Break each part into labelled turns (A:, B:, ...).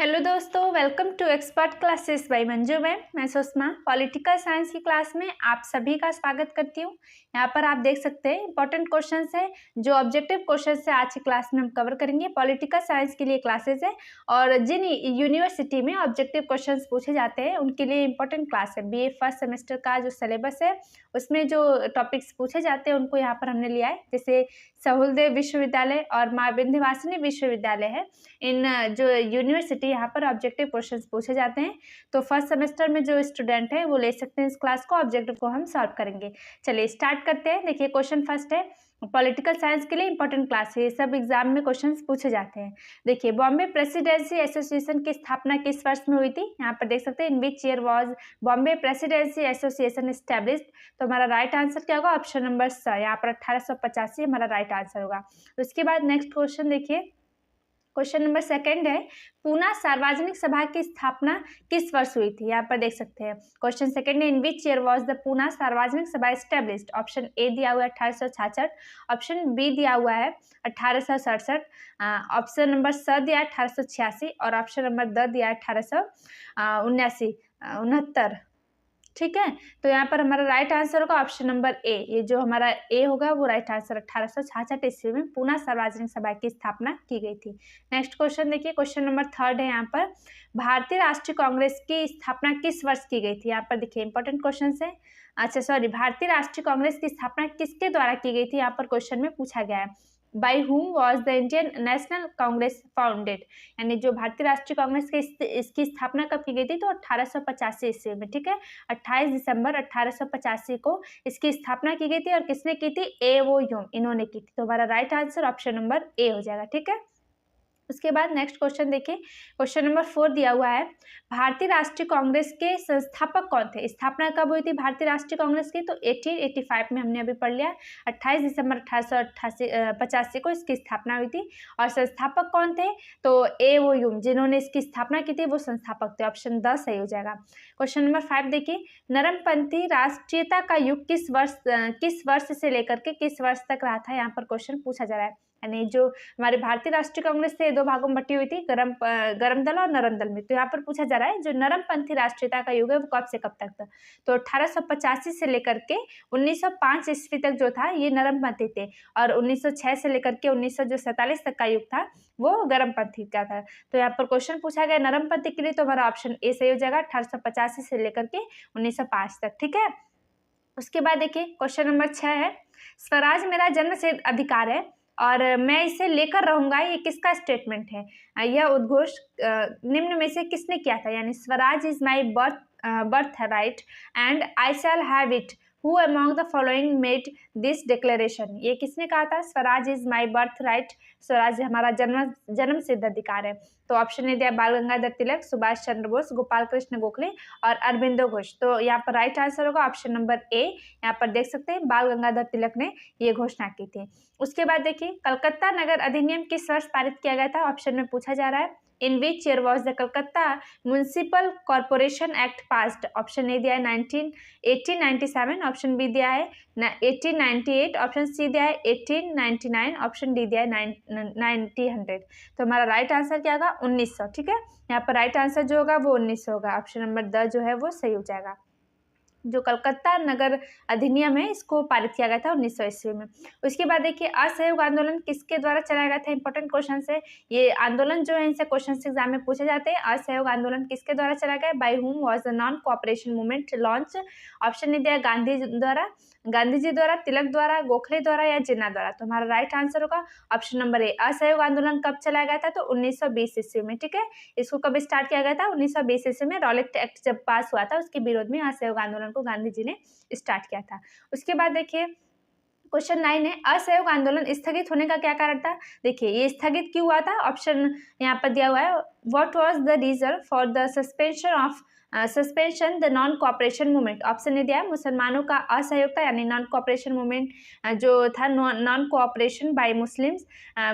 A: Hello दोस्तों, welcome to Expert Classes by Manju ma'am. मैं Sushma political science की क्लास में आप सभी का स्वागत करती हूँ। यहाँ पर आप देख सकते हैं इंपॉर्टेंट क्वेश्चंस है जो ऑब्जेक्टिव क्वेश्चंस है आज की क्लास में हम कवर करेंगे। पॉलिटिकल साइंस के लिए क्लासेस है और जिन यूनिवर्सिटी में ऑब्जेक्टिव क्वेश्चंस पूछे जाते हैं उनके लिए इंपॉर्टेंट क्लास है। BA फर्स्ट सेमेस्टर का जो सिलेबस है उसमें जो टॉपिक्स पूछे जाते हैं उनको यहाँ पर हमने लिया है। जैसे सहूलदेव विश्वविद्यालय और माँ विंध्यवासिनी विश्वविद्यालय है, इन जो यूनिवर्सिटी यहाँ पर ऑब्जेक्टिव क्वेश्चंस पूछे जाते हैं। तो फर्स्ट सेमेस्टर में जो स्टूडेंट है वो ले सकते हैं इस क्लास को, ऑब्जेक्टिव को हम सॉल्व करेंगे। चलिए स्टार्ट करते हैं। देखिए क्वेश्चन फर्स्ट है, पॉलिटिकल साइंस के लिए इंपॉर्टेंट क्लास है, ये सब एग्जाम में क्वेश्चंस पूछे जाते हैं। देखिए बॉम्बे प्रेसिडेंसी एसोसिएशन की स्थापना किस वर्ष में हुई थी? यहाँ पर देख सकते हैं in which year was Bombay Presidency Association established. तो हमारा राइट आंसर क्या होगा? ऑप्शन नंबर स, यहाँ पर 1885 हमारा राइट आंसर होगा। उसके बाद नेक्स्ट क्वेश्चन देखिए, क्वेश्चन नंबर सेकंड है, पूना सार्वजनिक सभा की स्थापना किस वर्ष हुई थी? यहाँ पर देख सकते हैं क्वेश्चन सेकंड है, in which year was the Poona Sarvajanik Sabha established. Option A दिया हुआ है 1866, ऑप्शन बी दिया हुआ है 1867, ऑप्शन नंबर स दिया है 1886 और ऑप्शन नंबर द दिया है 1869। ठीक है, तो यहाँ पर हमारा राइट आंसर होगा ऑप्शन नंबर ए। ये जो हमारा ए होगा वो राइट आंसर 1866 ईस्वी में पूना सार्वजनिक सभा की स्थापना की गई थी। नेक्स्ट क्वेश्चन देखिए, क्वेश्चन नंबर थर्ड है यहाँ पर, भारतीय राष्ट्रीय कांग्रेस की स्थापना किस वर्ष की गई थी? यहाँ पर देखिए इंपॉर्टेंट क्वेश्चन है। अच्छा सॉरी, भारतीय राष्ट्रीय कांग्रेस की स्थापना किसके द्वारा की गई थी? यहाँ पर क्वेश्चन में पूछा गया है, by whom was the Indian national Congress founded. यानी जो भारतीय राष्ट्रीय कांग्रेस की इसकी स्थापना कब की गई थी? तो 1885 ईस्वी में। ठीक है, 28 दिसंबर 1885 को इसकी स्थापना की गई थी और किसने की थी? A.O. ह्यूम, इन्होंने की थी। तो हमारा right answer option number A हो जाएगा। ठीक है, उसके बाद नेक्स्ट क्वेश्चन देखिए, क्वेश्चन नंबर 4 दिया हुआ है, भारतीय राष्ट्रीय कांग्रेस के संस्थापक कौन थे? स्थापना कब हुई थी भारतीय राष्ट्रीय कांग्रेस की? तो 1885 में हमने अभी पढ़ लिया, 28 दिसंबर 1885 को इसकी स्थापना हुई थी। और संस्थापक कौन थे? तो A.O. ह्यूम, जिन्होंने इसकी स्थापना की थी वो संस्थापक थे। ऑप्शन 10 सही हो जाएगा। क्वेश्चन नंबर 5 देखिए, नरमपंथी राष्ट्रीयता का युग किस वर्ष से लेकर के किस वर्ष तक रहा था? यहाँ पर क्वेश्चन पूछा जा रहा है। यानी जो हमारे भारतीय राष्ट्रीय कांग्रेस थे दो भागों में बटी हुई थी, गरम दल और नरम दल में। तो यहाँ पर पूछा जा रहा है जो नरमपंथी राष्ट्रीयता का युग है वो कब से कब तक था? तो 1885 से लेकर के 1905 ईस्वी तक जो था ये नरमपंथी थे, और 1906 से लेकर के 1947 तक का युग था वो गरमपंथी का था। तो यहाँ पर क्वेश्चन पूछा गया नरमपंथी के लिए, तो हमारा ऑप्शन ए सही हो जाएगा, 1885 से लेकर के 1905 तक। ठीक है, उसके बाद देखिए क्वेश्चन नंबर 6 है, स्वराज मेरा जन्मसिद्ध अधिकार है और मैं इसे लेकर रहूंगा, ये किसका स्टेटमेंट है? यह उद्घोष निम्न में से किसने किया था? यानी Swaraj is my birth right and I shall have it, who among the following made this declaration. ये किसने कहा था? Swaraj is my birth right, Swaraj हमारा जन्म सिद्ध अधिकार है। तो ऑप्शन ए दिया बाल गंगाधर तिलक, सुभाष चंद्र बोस, गोपाल कृष्ण गोखले और अरविंदो घोष। तो यहाँ पर राइट आंसर होगा ऑप्शन नंबर ए। यहाँ पर देख सकते हैं बाल गंगाधर तिलक ने ये घोषणा की थी। उसके बाद देखिए, कलकत्ता नगर अधिनियम किस वर्ष पारित किया गया था? ऑप्शन में पूछा जा रहा है, in which year was the Calcutta Municipal Corporation Act passed. Option A दिया है 1897, ऑप्शन बी दिया है 1898, ऑप्शन सी दिया है 1899, ऑप्शन डी दिया है 1900। तो हमारा राइट आंसर क्या होगा? 1900। ठीक है, यहाँ पर राइट आंसर जो होगा वो 1900 होगा। ऑप्शन नंबर द जो है वो सही हो जाएगा। जो कलकत्ता नगर अधिनियम है इसको पारित किया गया था 1900 ईस्वी में। उसके बाद देखिए, असहयोग आंदोलन किसके द्वारा चलाया गया था? इंपॉर्टेंट क्वेश्चन है ये। आंदोलन जो है इनसे क्वेश्चन एग्जाम में पूछे जाते हैं। असहयोग आंदोलन किसके द्वारा चलाया गया? By whom was the non cooperation movement launch. Option नहीं दिया गांधी जी द्वारा, तिलक द्वारा, गोखले द्वारा या जिन्ना द्वारा। तो हमारा राइट आंसर होगा ऑप्शन नंबर ए। असहयोग आंदोलन कब चलाया गया था? तो 1920 ईस्वी में। ठीक है, इसको कब स्टार्ट किया गया था? 1920 ईस्वी में रॉलेट एक्ट जब पास हुआ था उसके विरोध में असहयोग आंदोलन को गांधी जी ने स्टार्ट किया था। उसके बाद देखिए क्वेश्चन 9 है, असहयोग आंदोलन स्थगित होने का क्या कारण था? देखिए ये स्थगित क्यों हुआ था? ऑप्शन यहाँ पर दिया हुआ है, what was the reason for the suspension the non cooperation movement. Option ने दिया है मुसलमानों का असहयोग था, यानी नॉन कोऑपरेशन मूवमेंट जो था, नॉन कोऑपरेशन बाय मुस्लिम्स,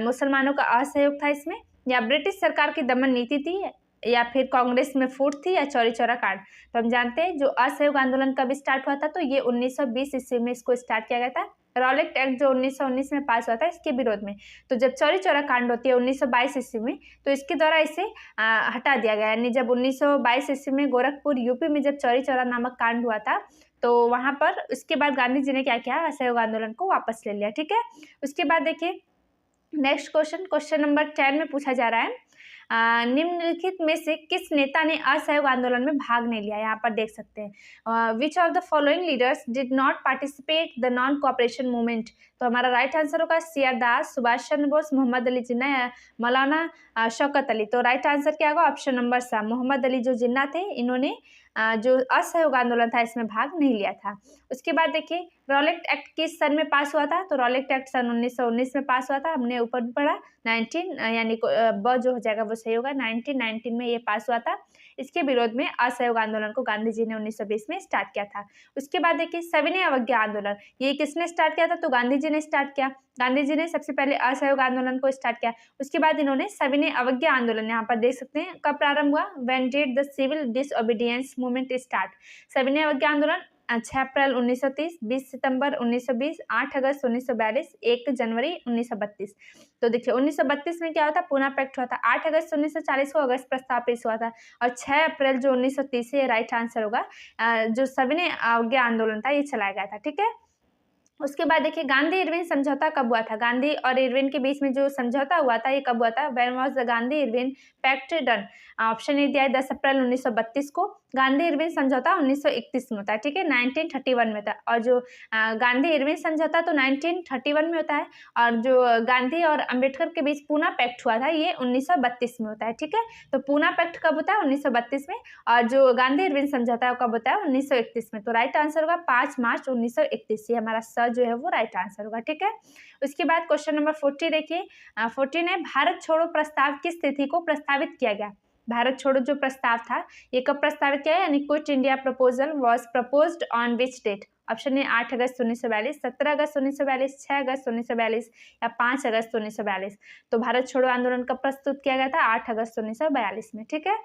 A: मुसलमानों का असहयोग था इसमें, या ब्रिटिश सरकार की दमन नीति थी, या फिर कांग्रेस में फूट थी, या चौरी चौरा कांड। तो हम जानते हैं जो असहयोग आंदोलन कब स्टार्ट हुआ था, तो ये 1920 ईस्वी में इसको स्टार्ट किया गया था। रॉलेट एक्ट जो 1919 में पास हुआ था इसके विरोध में। तो जब चौरी चौरा कांड होती है 1922 ईस्वी में, तो इसके द्वारा इसे हटा दिया गया। यानी जब 1922 ईस्वी में गोरखपुर यूपी में जब चौरी चौरा नामक कांड हुआ था, तो वहां पर उसके बाद गांधी जी ने क्या किया, असहयोग आंदोलन को वापस ले लिया। ठीक है, उसके बाद देखिए नेक्स्ट क्वेश्चन नंबर 10 में पूछा जा रहा है, निम्नलिखित में से किस नेता ने असहयोग आंदोलन में भाग नहीं लिया। यहाँ पर देख सकते हैं which of the following leaders did not participate the non cooperation movement. तो हमारा राइट आंसर होगा सी.आर. दास, सुभाष चंद्र बोस, मोहम्मद अली जिन्ना या मौलाना शौकत अली। तो राइट आंसर क्या होगा, ऑप्शन नंबर सा, मोहम्मद अली जो जिन्ना थे, इन्होंने जो असहयोग आंदोलन था इसमें भाग नहीं लिया था। उसके बाद देखिए रॉलेट एक्ट किस सन में पास हुआ था। तो रॉलेट एक्ट सन 1919 में पास हुआ था, हमने ऊपर भी पढ़ा 19 यानी ब जो हो जाएगा वो सही होगा, 1919 में ये पास हुआ था। इसके विरोध में असहयोग आंदोलन को गांधी जी ने 1920 में स्टार्ट किया था। उसके बाद देखिए सविनय अवज्ञा आंदोलन, ये किसने स्टार्ट किया था, तो गांधी जी ने स्टार्ट किया। गांधी जी ने सबसे पहले असहयोग आंदोलन को स्टार्ट किया, उसके बाद इन्होंने सविनय अवज्ञा आंदोलन, यहाँ पर देख सकते हैं कब प्रारंभ हुआ, when did the civil disobedience movement start. सविनय अवज्ञा आंदोलन 6 अप्रैल 1930, 20 सितंबर 1920, 8 अगस्त 1942, 1 जनवरी 1932। तो देखिए 1932 में क्या हुआ था, पूना पैक्ट हुआ था। 8 अगस्त 1940 को अगस्त प्रस्ताव पेश हुआ था, और 6 अप्रैल जो 1930 है राइट आंसर होगा। जो सविनय अवज्ञा आंदोलन था ये चलाया गया था। ठीक है, उसके बाद देखिए गांधी इरविन समझौता कब हुआ था। गांधी और इरविन के बीच में जो समझौता हुआ था ये कब हुआ था, when was the Gandhi Irwin pact done. Option A दिया है 10 अप्रैल 1932 को। गांधी इरविन समझौता 1931 में होता है। ठीक है, 1931 में होता है। और जो गांधी इरविन समझौता तो 1931 में होता है, और जो गांधी और अंबेडकर के बीच पूना पैक्ट हुआ था ये 1932 में होता है। ठीक है, तो पूना पैक्ट कब होता है, 1932 में, और जो गांधी इरविन समझौता है कब होता है, 1931 में। तो राइट आंसर होगा 5 मार्च 1931, ये हमारा स जो है वो राइट आंसर होगा। ठीक है, उसके बाद क्वेश्चन नंबर 40 देखिए, 14 है, भारत छोड़ो प्रस्ताव किस तिथि को प्रस्तावित किया गया। भारत छोड़ो जो प्रस्ताव था ये कब प्रस्तावित किया है, यानी quit India proposal was proposed on which date. Option A 8 अगस्त 1942, 17 अगस्त 1942, 6 अगस्त 1942 या 5 अगस्त 1942। तो भारत छोड़ो आंदोलन कब प्रस्तुत किया गया था, 8 अगस्त 1942 में। ठीक है,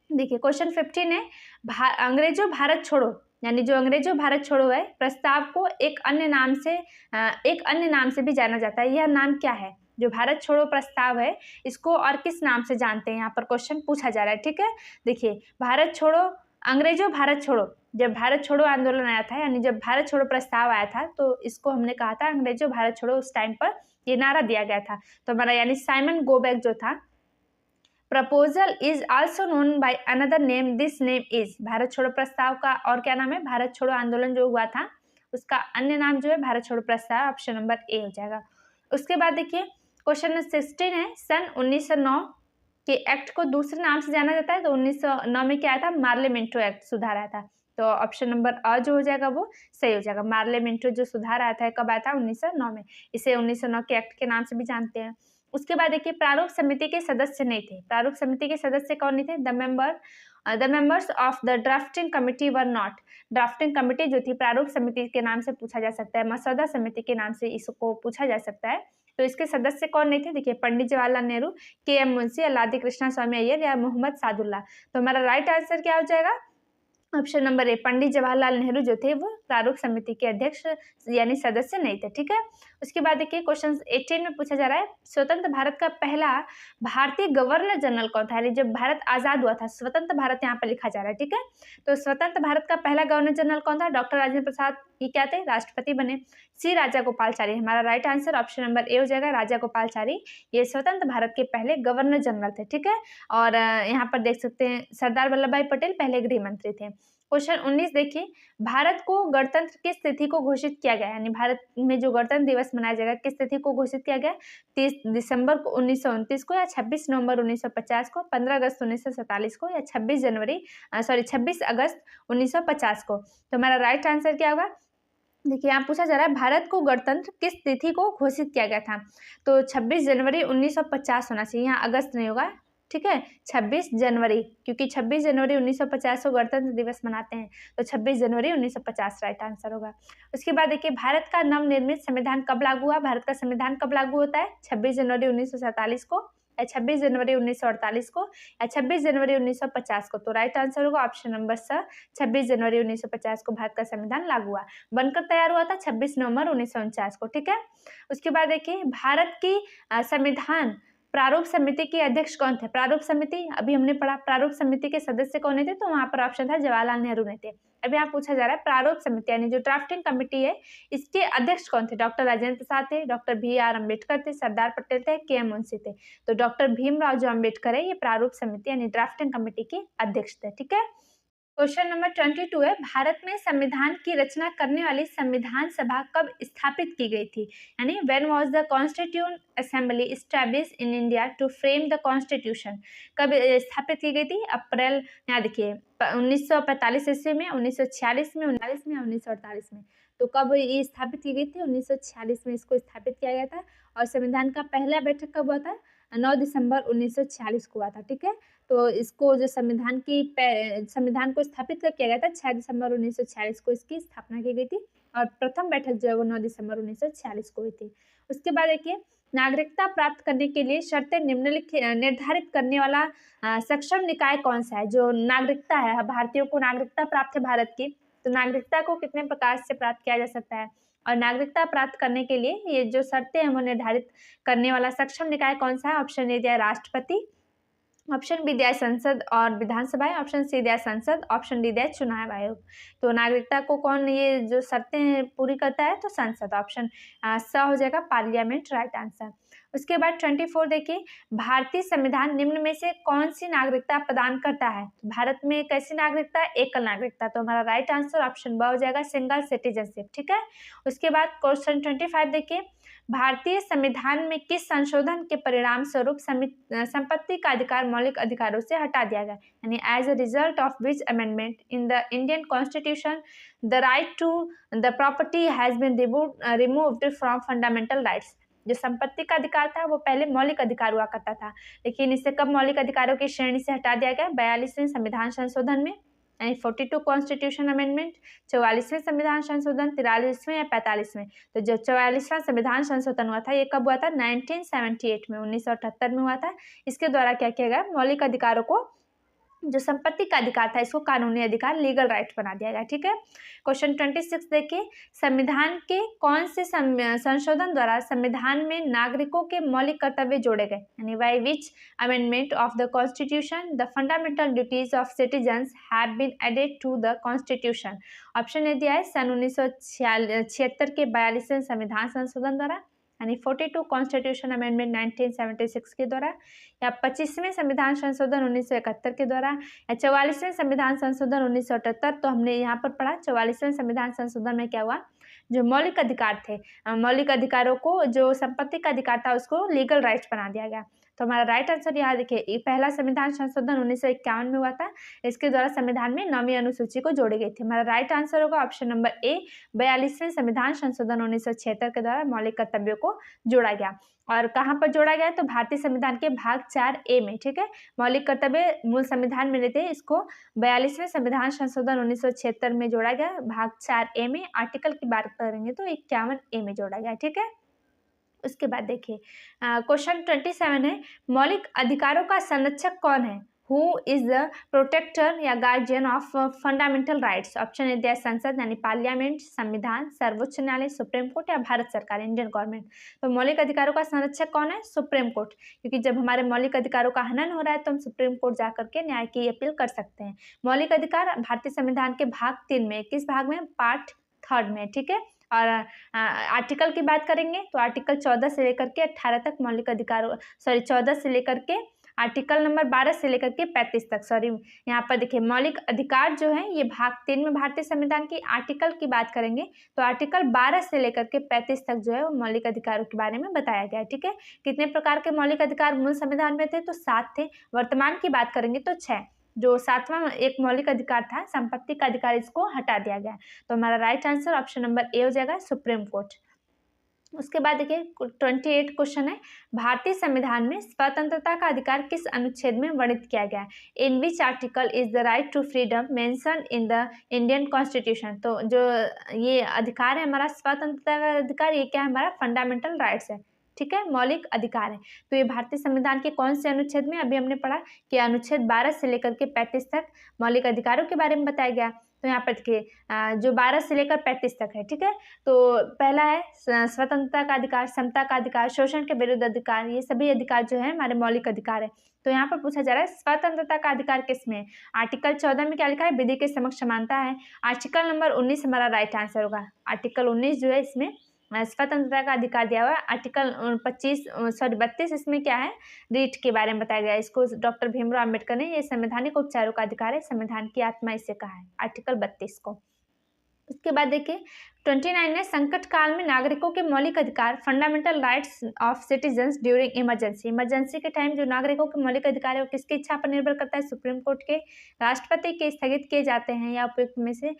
A: देखिए क्वेश्चन 15 है, अंग्रेजों भारत छोड़ो, यानी जो अंग्रेजों भारत छोड़ो है प्रस्ताव को एक अन्य नाम से भी जाना जाता है। यह नाम क्या है, जो भारत छोड़ो प्रस्ताव है इसको और किस नाम से जानते हैं, यहाँ पर क्वेश्चन पूछा जा रहा है। ठीक है, देखिए भारत छोड़ो, अंग्रेजों भारत छोड़ो, जब भारत छोड़ो आंदोलन आया था, यानी जब भारत छोड़ो प्रस्ताव आया था तो इसको हमने कहा था अंग्रेजों भारत छोड़ो, उस टाइम पर ये नारा दिया गया था। तो हमारा यानी साइमन गोबैक जो था, proposal is also known by another name, this name is. Bharat छोड़ो प्रस्ताव का और क्या नाम है, भारत छोड़ो आंदोलन जो हुआ था उसका अन्य नाम जो है भारत छोड़ो प्रस्ताव, ऑप्शन नंबर ए हो जाएगा। उसके बाद देखिए क्वेश्चन 16 है, सन 1909 के एक्ट को दूसरे नाम से जाना जाता है। तो 1909 में क्या आया था, मार्लियामेंटो एक्ट सुधार आया था। तो ऑप्शन नंबर अ जो हो जाएगा वो सही हो जाएगा। मार्लियामेंटो जो सुधार आया था कब आया था, 1909 में। इसे 1909 के एक्ट के नाम से भी जानते हैं। उसके बाद देखिए प्रारूप समिति के सदस्य नहीं थे। प्रारूप समिति के सदस्य कौन नहीं थे, the members of the drafting committee were not. Drafting committee जो थी प्रारूप समिति के नाम से पूछा जा सकता है, मसौदा समिति के नाम से इसको पूछा जा सकता है। तो इसके सदस्य कौन नहीं थे, देखिए पंडित जवाहरलाल नेहरू, के एम मुंशी, अल्लादी कृष्णा स्वामी अय्यर या मोहम्मद सादुल्ला। तो हमारा राइट आंसर क्या हो जाएगा, option number A, Pandit Jawaharlal Nehru जो थे वो प्रारूप समिति के अध्यक्ष यानी सदस्य नहीं थे। ठीक है, उसके बाद देखिए क्वेश्चन 18 में पूछा जा रहा है, स्वतंत्र भारत का पहला भारतीय गवर्नर जनरल कौन था। यानी जब भारत आजाद हुआ था, स्वतंत्र भारत यहाँ पर लिखा जा रहा है। ठीक है, तो स्वतंत्र भारत का पहला गवर्नर जनरल कौन था, डॉक्टर राजेंद्र प्रसाद, ये क्या थे, राष्ट्रपति बने। सी राजा गोपालचारी, हमारा right answer option number A हो जाएगा, राजा गोपालचारी, ये स्वतंत्र भारत के पहले गवर्नर जनरल थे। ठीक है, और यहाँ पर देख सकते हैं सरदार वल्लभ भाई पटेल पहले गृह मंत्री थे। क्वेश्चन 19 देखिए, भारत को गणतंत्र किस तिथि को घोषित किया गया, यानी भारत में जो गणतंत्र दिवस मनाया जाएगा किस तिथि को घोषित किया गया, 30 दिसंबर को 1929 को, या 26 नवंबर 1950 को, 15 अगस्त 1947 को, या 26 अगस्त 1950 को। तो हमारा राइट आंसर क्या होगा, देखिए यहाँ पूछा जा रहा है भारत को गणतंत्र किस तिथि को घोषित किया गया था। तो 26 जनवरी 1950 होना चाहिए, यहाँ अगस्त नहीं होगा। ठीक है, 26 जनवरी, क्योंकि 26 जनवरी 1950 को गणतंत्र दिवस मनाते हैं, तो 26 जनवरी 1950 राइट आंसर होगा। उसके बाद देखिए भारत का नवनिर्मित संविधान कब लागू हुआ। भारत का संविधान कब लागू होता है, 26 जनवरी 1947 को, या 26 जनवरी 1948 को या 26 जनवरी 1950 को। तो राइट आंसर होगा ऑप्शन नंबर स, 26 जनवरी 1950 को भारत का संविधान लागू हुआ। बनकर तैयार हुआ था 26 नवंबर 1949 को, ठीक है। उसके बाद देखिए भारत की संविधान प्रारूप समिति के अध्यक्ष कौन थे? प्रारूप समिति अभी हमने पढ़ा, प्रारूप समिति के सदस्य कौन थे? तो वहां पर ऑप्शन था जवाहरलाल नेहरू ने थे। अभी यहाँ पूछा जा रहा है प्रारूप समिति यानी जो ड्राफ्टिंग कमेटी है इसके अध्यक्ष कौन थे? डॉक्टर राजेंद्र प्रसाद थे, डॉक्टर BR अम्बेडकर थे, सरदार पटेल थे, KM मुंशी थे। तो डॉक्टर भीमराव जो अम्बेडकर है ये प्रारूप समिति यानी ड्राफ्टिंग कमेटी के अध्यक्ष थे, ठीक है। क्वेश्चन नंबर 22 है भारत में संविधान की रचना करने वाली संविधान सभा कब स्थापित की गई थी? यानी when was the constituent assembly established in India to frame the constitution? कब स्थापित की गई थी? अप्रैल, यहाँ देखिए 1945 ईस्वी में, 1946 में, 1949 में, 1948 में। तो कब ये स्थापित की गई थी? 1946 में इसको स्थापित किया गया था। और संविधान का पहला बैठक कब हुआ था? 9 दिसंबर 1946 को हुआ था, ठीक है। तो इसको जो संविधान को स्थापित कर किया गया था 6 दिसंबर 1946 को इसकी स्थापना की गई थी। और प्रथम बैठक जो है वो 9 दिसंबर 1946 को हुई थी। उसके बाद देखिए नागरिकता प्राप्त करने के लिए शर्तें निम्नलिखित निर्धारित करने वाला सक्षम निकाय कौन सा है? जो नागरिकता है, भारतीयों को नागरिकता प्राप्त है भारत की, तो नागरिकता को कितने प्रकार से प्राप्त किया जा सकता है? और नागरिकता प्राप्त करने के लिए ये जो शर्तें हैं वो निर्धारित करने वाला सक्षम निकाय कौन सा है? ऑप्शन ए दिया है राष्ट्रपति, ऑप्शन बी दिया है संसद और विधानसभा, ऑप्शन सी दिया है संसद, ऑप्शन डी दिया है चुनाव आयोग। तो नागरिकता को कौन ये जो शर्तें पूरी करता है? तो संसद, ऑप्शन स हो जाएगा पार्लियामेंट, राइट आंसर। उसके बाद 24 देखिए भारतीय संविधान निम्न में से कौन सी नागरिकता प्रदान करता है? भारत में कैसी नागरिकता? एकल नागरिकता। तो हमारा राइट आंसर ऑप्शन ब हो जाएगा सिंगल सिटीजनशिप, ठीक है। उसके बाद क्वेश्चन 25 देखिए भारतीय संविधान में किस संशोधन के परिणाम स्वरूप संपत्ति का अधिकार मौलिक अधिकारों से हटा दिया गया? यानी as a result of which amendment in the Indian constitution the right to the property has been removed from fundamental rights. जो संपत्ति का अधिकार था वो पहले मौलिक अधिकार हुआ करता था, लेकिन इसे कब मौलिक अधिकारों की श्रेणी से हटा दिया गया? 42वें संविधान संशोधन में, यानी 42 कॉन्स्टिट्यूशन अमेंडमेंट, 44वें संविधान संशोधन, 43वें या 45वें। तो जो 44वां संविधान संशोधन हुआ था ये कब हुआ था? 1978 में, 1978 में हुआ था। इसके द्वारा क्या किया गया? मौलिक अधिकारों को, जो संपत्ति का अधिकार था इसको कानूनी अधिकार, लीगल राइट बना दिया गया, ठीक है। क्वेश्चन 26 देखिए संविधान के कौन से संशोधन द्वारा संविधान में नागरिकों के मौलिक कर्तव्य जोड़े गए? यानी by which amendment of the constitution the fundamental duties of citizens have been added to the constitution. Option A दिया है सन 1976 के 42वें संविधान संशोधन द्वारा, यानी 42 कॉन्स्टिट्यूशन अमेंडमेंट 1976 के द्वारा, या 25वें संविधान संशोधन 1971 के द्वारा, या 44वें संविधान संशोधन 1978। तो हमने यहाँ पर पढ़ा 44वें संविधान संशोधन में क्या हुआ? जो मौलिक अधिकार थे, मौलिक अधिकारों को, जो संपत्ति का अधिकार था उसको लीगल राइट्स बना दिया गया। तो हमारा राइट आंसर यहाँ देखिए पहला संविधान संशोधन 1951 में हुआ था। इसके द्वारा संविधान में 9वीं अनुसूची को जोड़ी गई थी। हमारा राइट आंसर होगा ऑप्शन नंबर ए 42वें संविधान संशोधन 1976 के द्वारा मौलिक कर्तव्यों को जोड़ा गया। और कहाँ पर जोड़ा गया? तो भारतीय संविधान के भाग 4A में, ठीक है। मौलिक कर्तव्य मूल संविधान में रहते हैं, इसको 42वें संविधान संशोधन 1976 में जोड़ा गया। भाग 4A में आर्टिकल की बात करेंगे तो 51A में जोड़ा गया, ठीक है। उसके बाद देखिए क्वेश्चन 27 है मौलिक अधिकारों का संरक्षक कौन है? हु इज द प्रोटेक्टर या guardian of fundamental rights? Option A दिया संसद यानी पार्लियामेंट, संविधान, सर्वोच्च न्यायालय, सुप्रीम कोर्ट या भारत सरकार, इंडियन गवर्नमेंट। तो मौलिक अधिकारों का संरक्षक कौन है? सुप्रीम कोर्ट, क्योंकि जब हमारे मौलिक अधिकारों का हनन हो रहा है तो हम सुप्रीम कोर्ट जाकर के न्याय की अपील कर सकते हैं। मौलिक अधिकार भारतीय संविधान के भाग 3 में, किस भाग में? पार्ट 3 में, ठीक है। और आर्टिकल की बात करेंगे तो आर्टिकल 14 से लेकर के 18 तक मौलिक अधिकारों, 14 से लेकर के आर्टिकल नंबर 12 से लेकर के 35 तक, यहाँ पर देखिए मौलिक अधिकार जो है ये भाग 3 में भारतीय संविधान की आर्टिकल की बात करेंगे तो आर्टिकल 12 से लेकर के 35 तक जो है वो मौलिक अधिकारों के बारे में बताया गया है, ठीक है। कितने प्रकार के मौलिक अधिकार मूल संविधान में थे? तो 7 थे। वर्तमान की बात करेंगे तो 6। जो 7वां एक मौलिक अधिकार था संपत्ति का अधिकार, इसको हटा दिया गया। तो हमारा right answer option number A हो जाएगा सुप्रीम कोर्ट। उसके बाद देखिए 28 क्वेश्चन है भारतीय संविधान में स्वतंत्रता का अधिकार किस अनुच्छेद में वर्णित किया गया है? In which article is the right to freedom mentioned in the Indian constitution? तो जो ये अधिकार है हमारा स्वतंत्रता का अधिकार, ये क्या है? हमारा फंडामेंटल राइट्स है, ठीक है, मौलिक अधिकार है। तो ये भारतीय संविधान के कौन से अनुच्छेद में, अभी हमने पढ़ा कि अनुच्छेद 12 से लेकर के 35 तक मौलिक अधिकारों के बारे में बताया गया। तो यहाँ पर देखिए जो 12 से लेकर 35 तक है, ठीक है। तो पहला है स्वतंत्रता का अधिकार, समता का अधिकार, शोषण के विरुद्ध अधिकार, ये सभी अधिकार जो है हमारे मौलिक अधिकार है। तो यहाँ पर पूछा जा रहा है स्वतंत्रता का अधिकार किसमें है। आर्टिकल 14 में क्या लिखा है, विधि के समक्ष समानता है। आर्टिकल नंबर 19 हमारा राइट आंसर होगा। आर्टिकल 19 जो है इसमें स्वतंत्रता का अधिकार दिया हुआ है। आर्टिकल 32 इसमें क्या है, रीट के बारे में बताया गया है। इसको डॉक्टर भीमराव अम्बेडकर ने ये संवैधानिक उपचारों का अधिकार है, संविधान की आत्मा इसे कहा है, आर्टिकल 32 को। उसके बाद देखिए 29 है संकट काल में नागरिकों के मौलिक अधिकार, fundamental rights of citizens during emergency. Emergency के टाइम जो नागरिकों के मौलिक अधिकार है वो किसकी इच्छा पर निर्भर करता है, सुप्रीम कोर्ट के, राष्ट्रपति के स्थगित किए जाते हैं या उपयुक्त में से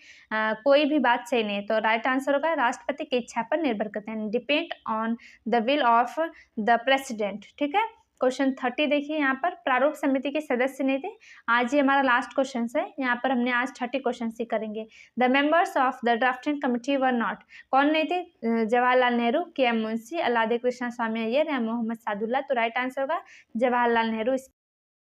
A: कोई भी बात सही नहीं है। तो राइट आंसर होगा राष्ट्रपति की इच्छा पर निर्भर करते हैं, depend on the will of the president. ठीक है, क्वेश्चन 30 देखिए, यहाँ पर प्रारूप समिति के सदस्य नहीं थे। आज ये हमारा लास्ट क्वेश्चन है, यहाँ पर हमने आज 30 क्वेश्चन ही करेंगे। The members of the drafting committee were not, कौन नहीं थे, जवाहरलाल नेहरू, के एम मुंशी, अल्लादे कृष्णा स्वामी अय्यर या मोहम्मद सादुल्ला। तो राइट आंसर होगा जवाहरलाल नेहरू।